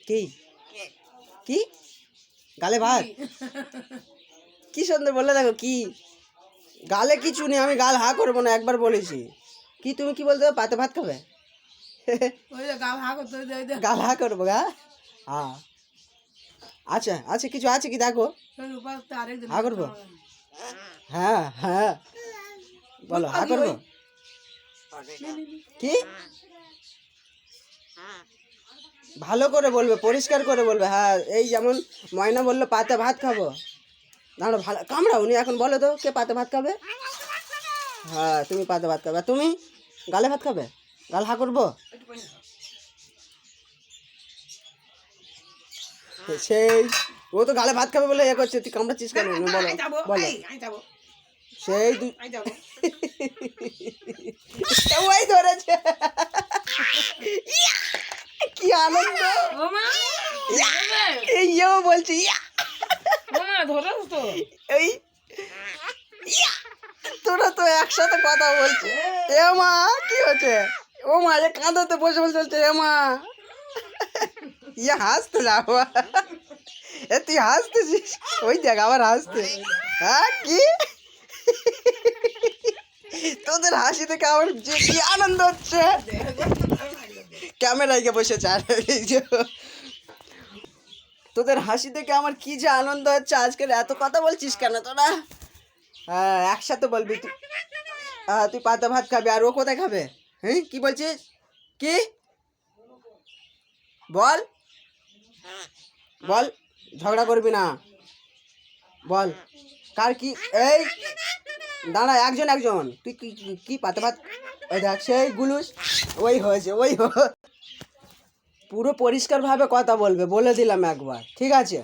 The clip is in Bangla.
কি কি গালে ভাত? কি সুন্দর বললে, দেখো কি গালে কিছু নেই, আমি গাল হা করবো না, একবার বলেছি। কি তুমি কি বলতে পাতে ভাত খাবে? গাল হা করবো গা? হ্যাঁ আচ্ছা আচ্ছা, কিছু আছে কি দেখো, হা করবো? হ্যাঁ হ্যাঁ বলো, হা করবো কি? ভালো করে বলবে, পরিষ্কার করে বলবে। হ্যাঁ, এই যেমন ময়না বললো পাতে ভাত খাবো, দাঁড়ো ভালো কামড়াও নি, এখন বলো তো কে পাতে ভাত খাবে? হ্যাঁ তুমি পাতে ভাত খাবে, তুমি গালে ভাত খাবে? গাল হা করবো? সেই ও তো গালে ভাত খাবে বলে এ করছে, তুই কামড়াচ্ছিস কেন? বলো বলো। সেই ওই ধরেছে, কি আনন্দ! ইয়েও বলছি এই তোরা তো একসাথে কথা বলছে। এ মা কি হচ্ছে? ও মা, এ কাঁদতে বসে বসে চলছে। এ মা, ইয়ে হাসতে যাবো। এ তুই হাসতেছিস? ওই দেখ আবার হাসতে। হ্যাঁ কি তোদের হাসি থেকে আমার যে কি আনন্দ হচ্ছে! ক্যামেরায় গিয়ে বসেছে। আর তোদের হাসি থেকে আমার কি যে আনন্দ হচ্ছে! আজকের এত কথা বলছিস কেন তোরা? হ্যাঁ একসাথে বলবি তুই। হ্যাঁ তুই পাতা ভাত খাবি, আর ও কোথায় খাবে? হ্যাঁ কি বলছিস? কি বল বল, ঝগড়া করবি না, বল কার কি? এই দাঁড়া, একজন একজন, তুই কি কি পাতা ভাত? ওই দেখ সেই গুলুস, ওই হয়েছে ওই পুরো পরিষ্কারভাবে কথা বলবে, বলে দিলাম একবার, ঠিক আছে?